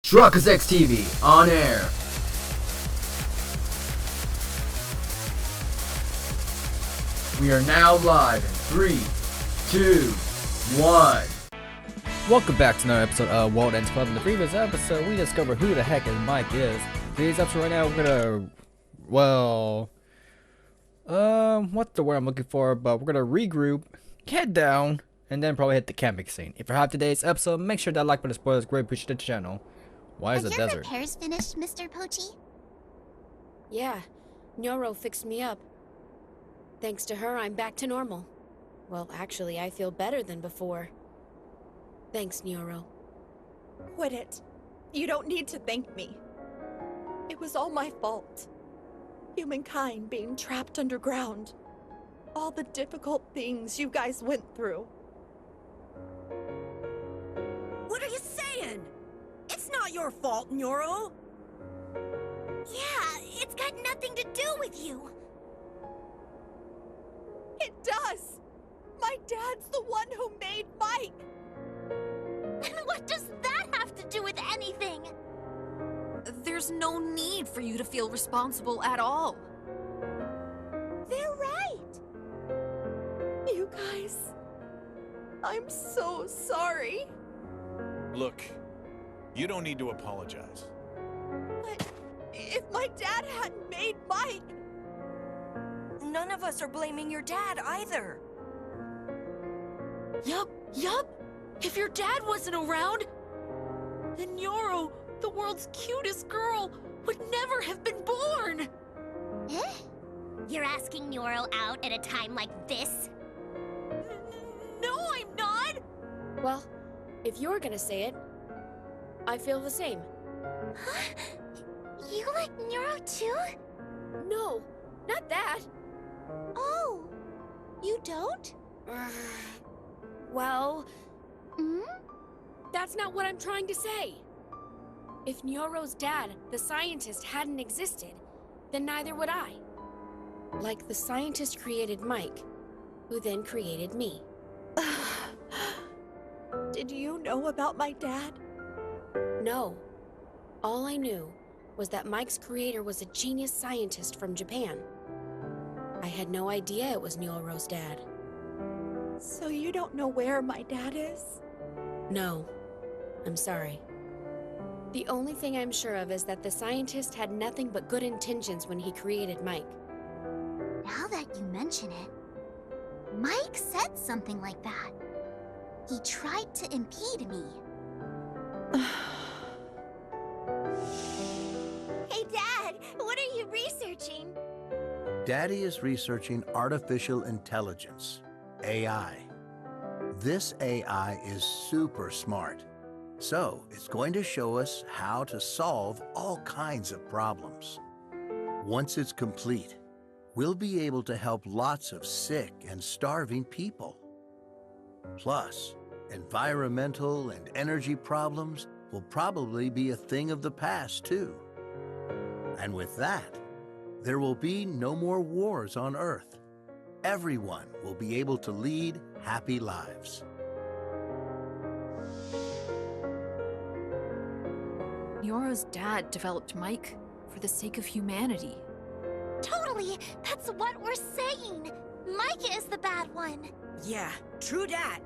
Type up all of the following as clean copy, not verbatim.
Truckers X TV on air. We are now live in 3, 2, 1. Welcome back to another episode of World Ends Club. In the previous episode, we discovered who the heck Mike is. Today's episode right now, we're gonna, what's the word I'm looking for? But we're gonna regroup, head down, and then probably hit the camping scene. If you have today's episode, make sure that like button spoilers. Great, appreciate the channel. Why is Are the your desert? repairs finished, Mr. Pochi? Yeah, Nyoro fixed me up. Thanks to her, I'm back to normal. Well, actually, I feel better than before. Thanks, Nyoro. Quit it. You don't need to thank me. It was all my fault. Humankind being trapped underground. All the difficult things you guys went through. What are you saying? It's not your fault, Nyoro. Yeah, it's got nothing to do with you. It does! My dad's the one who made Mike! And what does that have to do with anything? There's no need for you to feel responsible at all. They're right. You guys... I'm so sorry. Look, you don't need to apologize. But if my dad hadn't made Mike... None of us are blaming your dad either. Yup. If your dad wasn't around, then Nyoro, the world's cutest girl, would never have been born! Eh? You're asking Nyoro out at a time like this? No, I'm not! Well, if you're gonna say it, I feel the same. Huh? You like Nyoro too? No, not that. Oh, you don't? Well, Hmm? that's not what I'm trying to say. If Nyoro's dad, the scientist, hadn't existed, then neither would I. Like the scientist created Mike, who then created me. Did you know about my dad? No. All I knew was that Mike's creator was a genius scientist from Japan. I had no idea it was Nyoro's dad. So you don't know where my dad is? No. I'm sorry. The only thing I'm sure of is that the scientist had nothing but good intentions when he created Mike. Now that you mention it, Mike said something like that. He tried to impede me. Hey, Dad! What are you researching? Daddy is researching artificial intelligence, AI. This AI is super smart, so it's going to show us how to solve all kinds of problems. Once it's complete, we'll be able to help lots of sick and starving people. Plus, environmental and energy problems will probably be a thing of the past too. And with that, there will be no more wars on Earth. Everyone will be able to lead happy lives. Nyoro's dad developed Mike for the sake of humanity. Totally! That's what we're saying! Mike is the bad one! Yeah, true dat.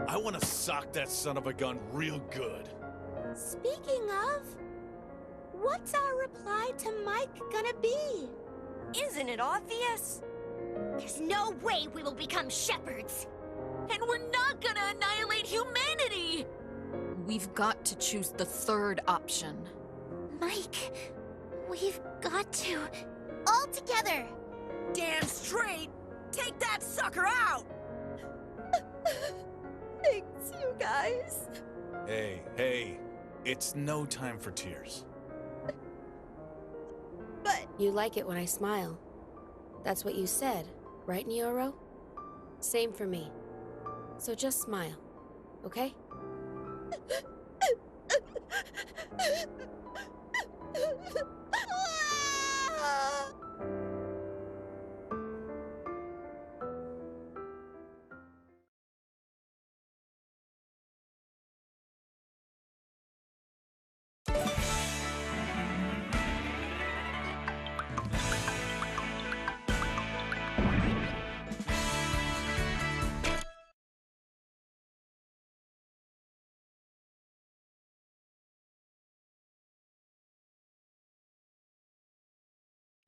I want to sock that son of a gun real good. Speaking of, what's our reply to Mike gonna be? Isn't it obvious? There's no way we will become shepherds! And we're not gonna annihilate humanity! We've got to choose the third option. Mike, we've got to... all together! Damn straight. Take that sucker out. Thanks, you guys. Hey, it's no time for tears. But You like it when I smile. That's what you said, right, Nyoro? Same for me. So just smile, okay?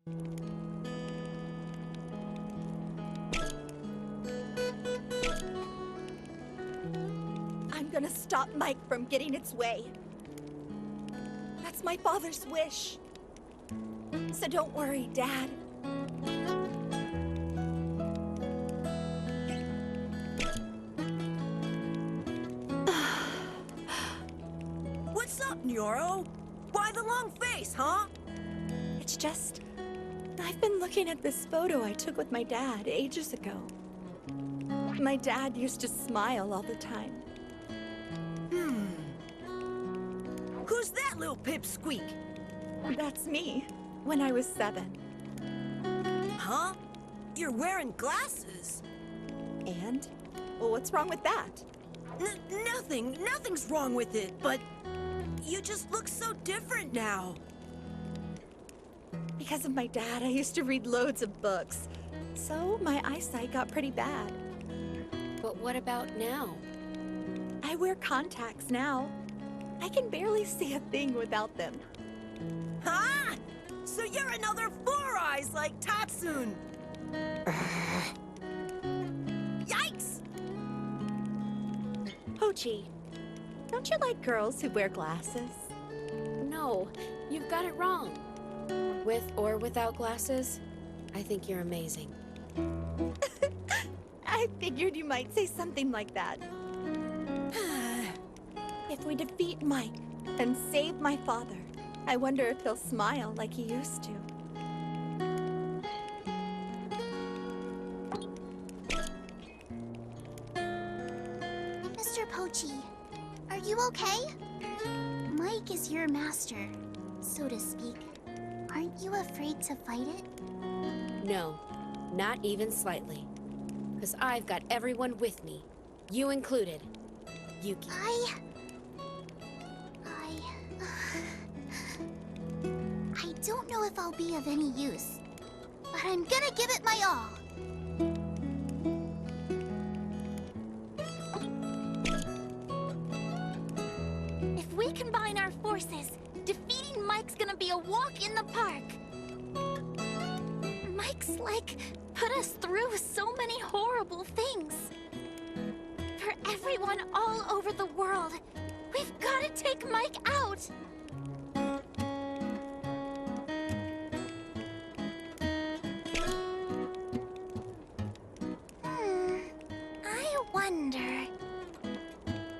I'm gonna stop Mike from getting its way. That's my father's wish. So don't worry, Dad. What's up, Nyoro? Why the long face, huh? It's just... I've been looking at this photo I took with my dad ages ago. My dad used to smile all the time. Who's that little pipsqueak? That's me, when I was 7. Huh? You're wearing glasses. And? Well, what's wrong with that? Nothing's wrong with it, but you just look so different now. Because of my dad, I used to read loads of books. So my eyesight got pretty bad. But what about now? I wear contacts now. I can barely see a thing without them. Huh? So you're another Four Eyes like Tatsun. Yikes! Pochi, don't you like girls who wear glasses? No, you've got it wrong. With or without glasses, I think you're amazing. I figured you might say something like that. If we defeat Mike and save my father, I wonder if he'll smile like he used to. Mr. Pochi, are you okay? Mike is your master, so to speak. Aren't you afraid to fight it? No, not even slightly. Because I've got everyone with me, you included, Yuki. I don't know if I'll be of any use, but I'm gonna give it my all. If we combine our forces, defeating Mike's gonna be a walk in the park. Mike's like put us through so many horrible things. For everyone all over the world, we've gotta take Mike out. I wonder.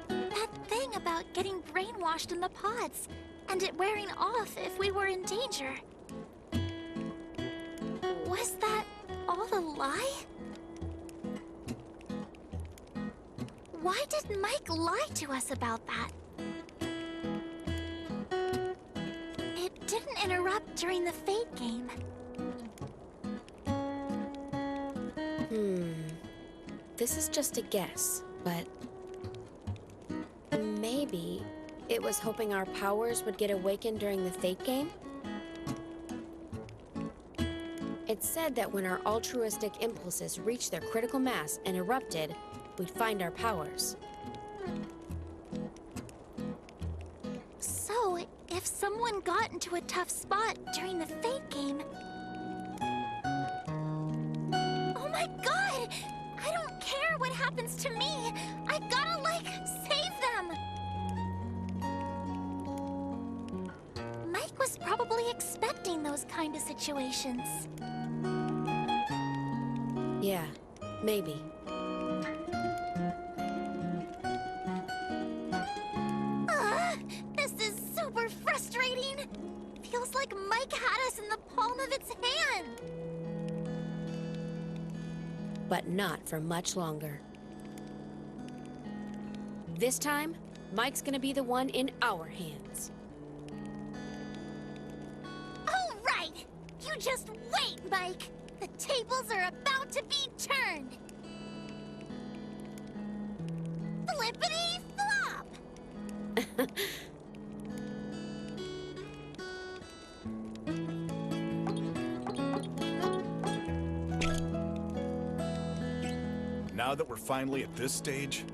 That thing about getting brainwashed in the pods, and it wearing off if we were in danger. Was that all a lie? Why did Mike lie to us about that? It didn't interrupt during the Fate game. This is just a guess, but maybe it was hoping our powers would get awakened during the Fate game? It said that when our altruistic impulses reached their critical mass and erupted, we'd find our powers. So, if someone got into a tough spot during the Fate game... Oh my god! I don't care what happens to me! I gotta, save them! Mike was probably expecting those kind of situations. Yeah, maybe. This is super frustrating! Feels like Mike had us in the palm of its hand! But not for much longer. This time, Mike's gonna be the one in our hands. All right! You just wait, Mike! The tables are about to be turned! Flippity flop! Now that we're finally at this stage,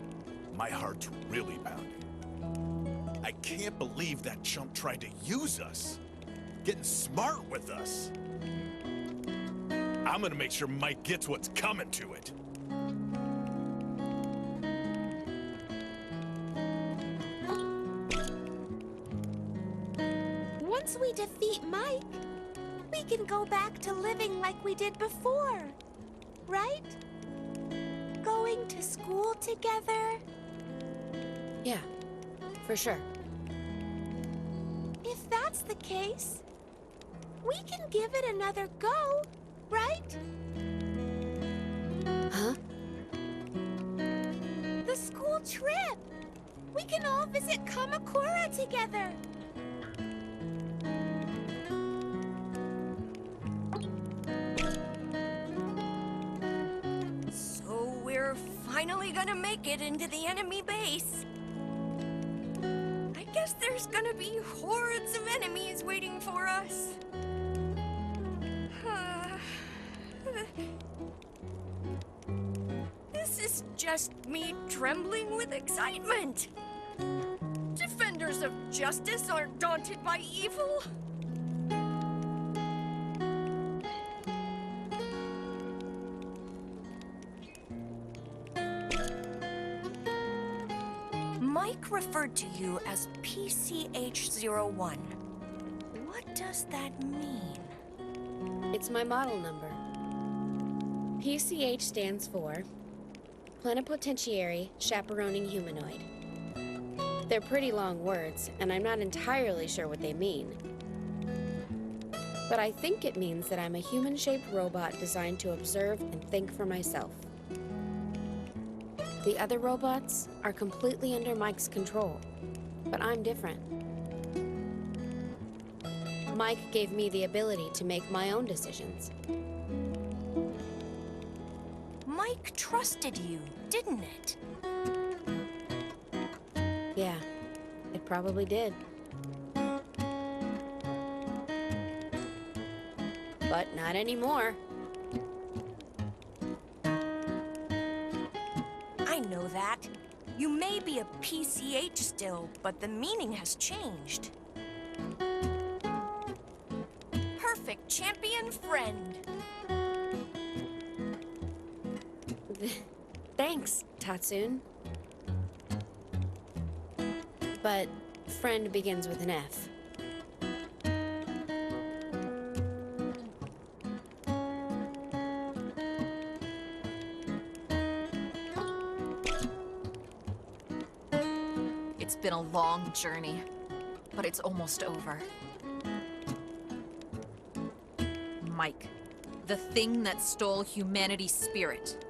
my heart's really pounding. I can't believe that chump tried to use us. Getting smart with us. I'm gonna make sure Mike gets what's coming to it. Once we defeat Mike, we can go back to living like we did before, right? Going to school together. Yeah, for sure. If that's the case, we can give it another go, right? Huh? The school trip! We can all visit Kamakura together! So we're finally gonna make it into the enemy base. I guess there's gonna be hordes of enemies waiting for us. This is just me trembling with excitement. Defenders of justice aren't daunted by evil. Mike referred to you as PCH-01. What does that mean? It's my model number. PCH stands for Plenipotentiary Chaperoning Humanoid. They're pretty long words, and I'm not entirely sure what they mean. But I think it means that I'm a human-shaped robot designed to observe and think for myself. The other robots are completely under Mike's control, but I'm different. Mike gave me the ability to make my own decisions. Mike trusted you, didn't it? Yeah, it probably did. But not anymore. I know that. You may be a PCH still, but the meaning has changed. Perfect champion friend. Thanks, Tatsun. But friend begins with an F. It's been a long journey, but it's almost over. Mike, the thing that stole humanity's spirit.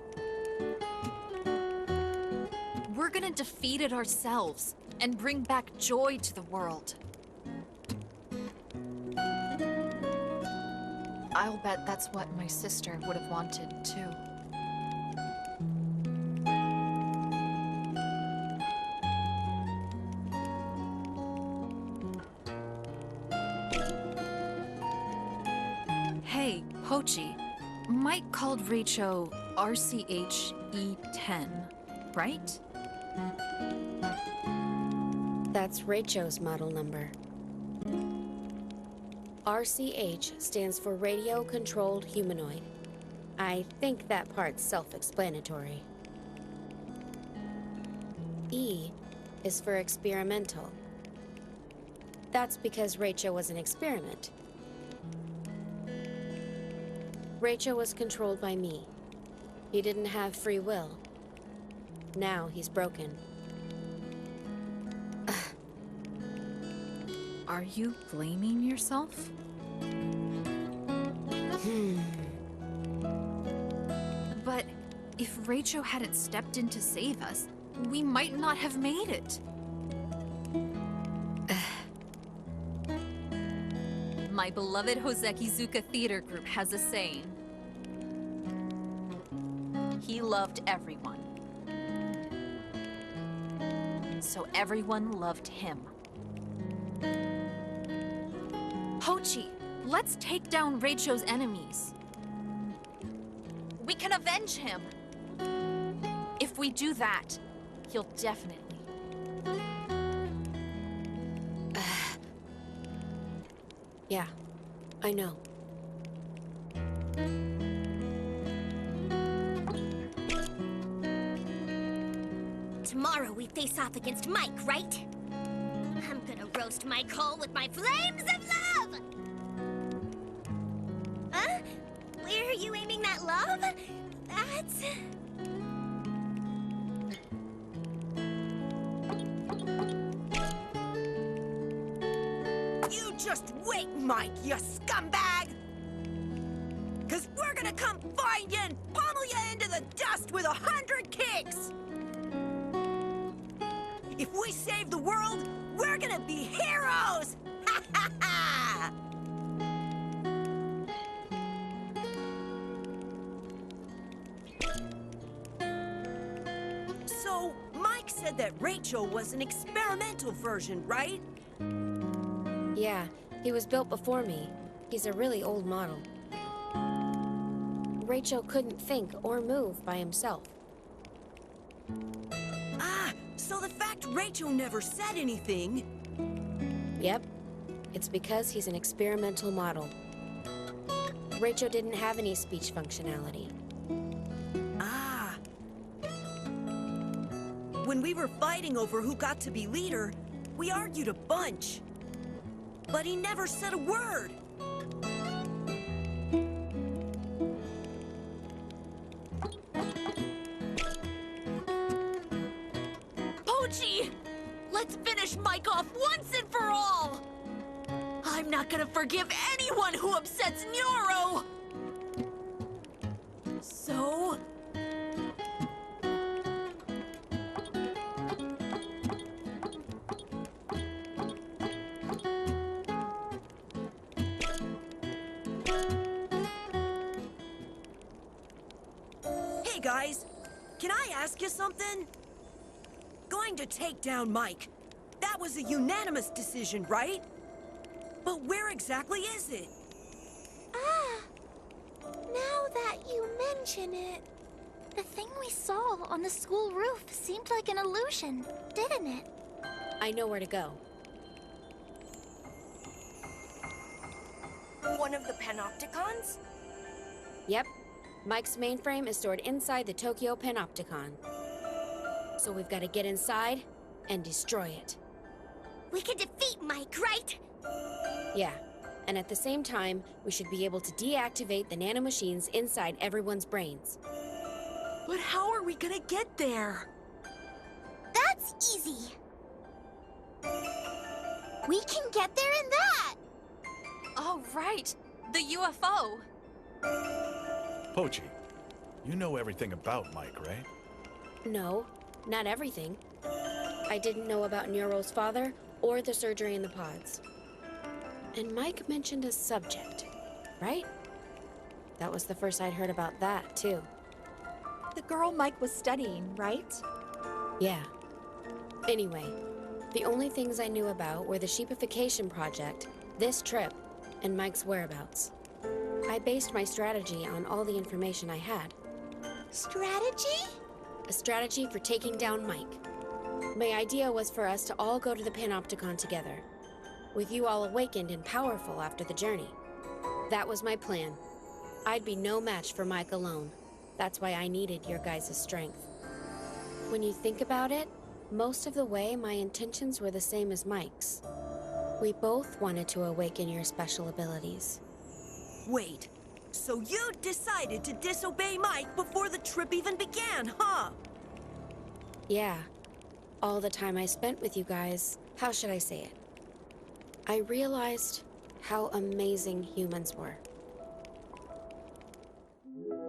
We're gonna defeat it ourselves and bring back joy to the world. I'll bet that's what my sister would have wanted, too. Hey, Pochi. Mike called Raicho RCH-E10, right? That's Raicho's model number. RCH stands for Radio Controlled Humanoid. I think that part's self-explanatory. E is for experimental. That's because Raicho was an experiment. Raicho was controlled by me. He didn't have free will. Now he's broken. Are you blaming yourself? But if Raicho hadn't stepped in to save us, we might not have made it. My beloved Hosekizuka Theater Group has a saying. He loved everyone. So everyone loved him. Pochi, let's take down Raicho's enemies. We can avenge him. If we do that, he'll definitely. Yeah, I know. tomorrow we face off against Mike, right? I'm gonna roast Mike whole with my flames of love! Huh? Where are you aiming that love? That's... You just wait, Mike, you scumbag! 'Cause we're gonna come find you and pummel you into the dust with 100 kicks! If we save the world, we're gonna be heroes! Ha ha ha! So, Mike said that Rachel was an experimental version, right? Yeah, he was built before me. He's a really old model. Rachel couldn't think or move by himself. Ah, so the fact Rachel never said anything... Yep, it's because he's an experimental model. Rachel didn't have any speech functionality. Ah. When we were fighting over who got to be leader, we argued a bunch. But he never said a word. Pochi! Let's finish Mike off once and for all! I'm not gonna forgive anyone who upsets Nyoro! So? Hey guys, can I ask you something? Going to take down Mike. That was a unanimous decision, right? But where exactly is it? Ah, now that you mention it, the thing we saw on the school roof seemed like an illusion, didn't it? I know where to go. One of the Panopticons? Yep, Mike's mainframe is stored inside the Tokyo Panopticon. So we've got to get inside and destroy it. We can defeat Mike, right? Yeah, and at the same time, we should be able to deactivate the nanomachines inside everyone's brains. But how are we gonna get there? That's easy. We can get there in that. Oh, right. The UFO. Pochi, you know everything about Mike, right? No, not everything. I didn't know about Nyoro's father or the surgery in the pods. And Mike mentioned a subject, right? That was the first I'd heard about that, too. The girl Mike was studying, right? Yeah. Anyway, the only things I knew about were the Sheepification Project, this trip, and Mike's whereabouts. I based my strategy on all the information I had. Strategy? A strategy for taking down Mike. My idea was for us to all go to the Panopticon together, with you all awakened and powerful after the journey. That was my plan. I'd be no match for Mike alone. That's why I needed your guys' strength. When you think about it, most of the way my intentions were the same as Mike's. We both wanted to awaken your special abilities. Wait, so you decided to disobey Mike before the trip even began, huh? Yeah. All the time I spent with you guys, how should I say it? I realized how amazing humans were.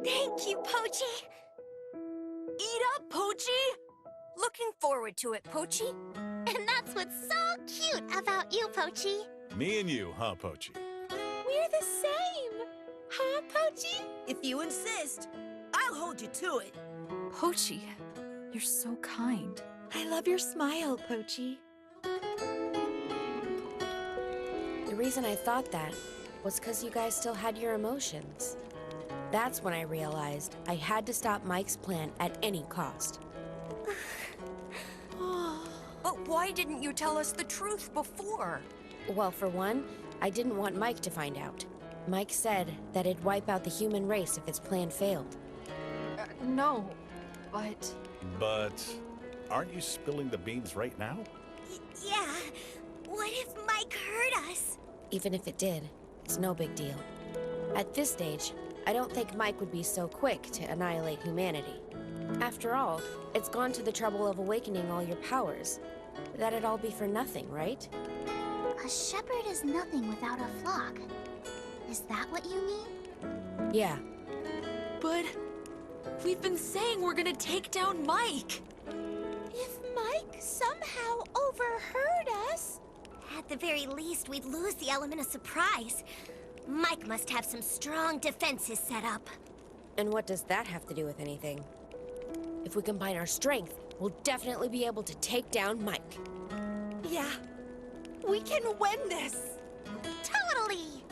Thank you, Pochi. Eat up, Pochi! Looking forward to it, Pochi. And that's what's so cute about you, Pochi. Me and you, huh, Pochi? We're the same. Huh, Pochi? If you insist, I'll hold you to it. Pochi, you're so kind. I love your smile, Pochi. The reason I thought that was because you guys still had your emotions. That's when I realized I had to stop Mike's plan at any cost. But why didn't you tell us the truth before? Well, for one, I didn't want Mike to find out. Mike said that it'd wipe out the human race if his plan failed. No, but... But aren't you spilling the beans right now? Yeah. What if Mike hurt us? Even if it did, it's no big deal. At this stage, I don't think Mike would be so quick to annihilate humanity. After all, it's gone to the trouble of awakening all your powers. That'd all be for nothing, right? A shepherd is nothing without a flock. Is that what you mean? Yeah. But we've been saying we're gonna take down Mike. If Mike somehow overheard us... At the very least, we'd lose the element of surprise. Mike must have some strong defenses set up. And what does that have to do with anything? If we combine our strength, we'll definitely be able to take down Mike. Yeah. We can win this. Totally!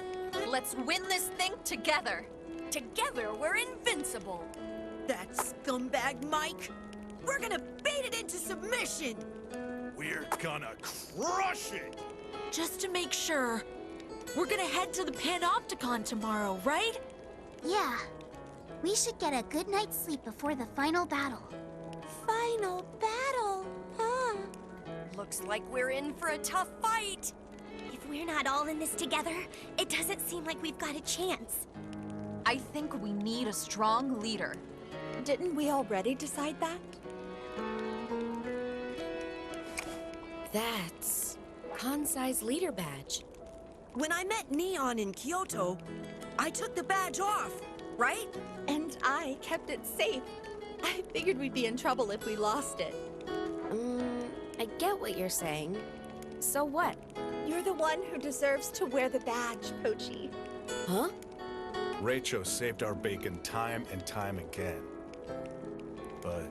Let's win this thing together. Together, we're invincible. That scumbag Mike! We're gonna bait it into submission! We're gonna crush it! Just to make sure, we're gonna head to the Panopticon tomorrow, right? Yeah. We should get a good night's sleep before the final battle. Final battle, huh? Looks like we're in for a tough fight. If we're not all in this together, it doesn't seem like we've got a chance. I think we need a strong leader. Didn't we already decide that? That's Kansai's leader badge. When I met Neon in Kyoto, I took the badge off, right? And I kept it safe. I figured we'd be in trouble if we lost it. I get what you're saying. So what? You're the one who deserves to wear the badge, Pochi. Huh? Rachel saved our bacon time and time again. But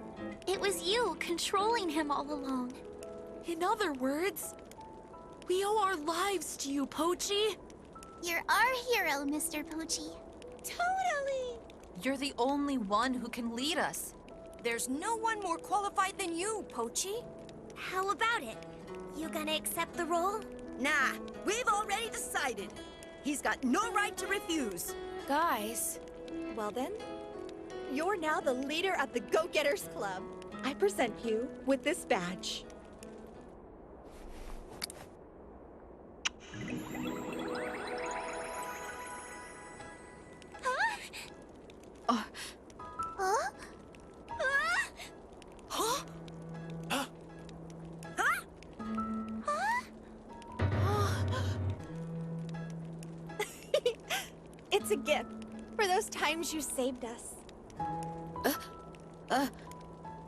It was you controlling him all along. In other words, we owe our lives to you, Pochi. You're our hero, Mr. Pochi. Totally! You're the only one who can lead us. There's no one more qualified than you, Pochi. How about it? You gonna accept the role? Nah, we've already decided. He's got no right to refuse. Guys, Well then, you're now the leader of the Go-Getters Club. I present you with this badge. Huh? Huh? Huh? It's a gift for those times you saved us.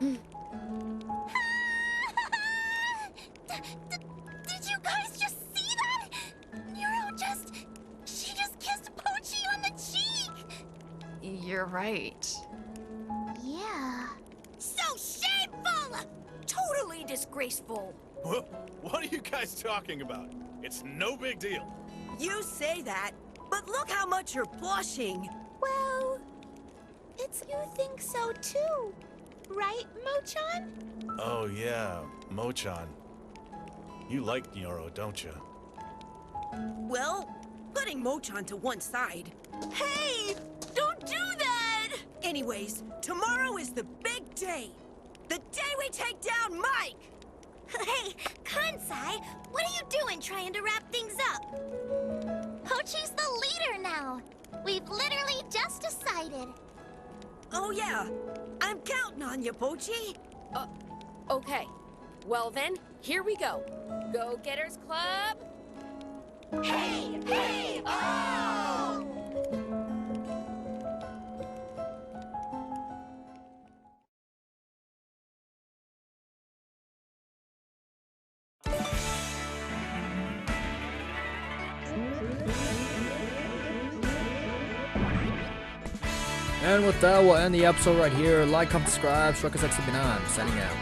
Did you guys just see that? Neuro she just kissed Pochi on the cheek! You're right. Yeah. So shameful! Totally disgraceful. what are you guys talking about? It's no big deal. You say that, but look how much you're blushing. Well, you think so too, right, Mochan? Oh yeah, Mochan. You like Nyoro, don't you? Well, putting Mochan to one side. Hey! Don't do that! Anyways, tomorrow is the big day. The day we take down Mike! Hey, Kansai, what are you doing trying to wrap things up? Pochi's the leader now. We've literally just decided. Oh yeah, I'm counting on you, Pochi. okay. Well then, here we go. Go-Getters Club. Hey, hey, oh! And with that, we'll end the episode right here. Like, comment, subscribe. Shrek is X79, signing out.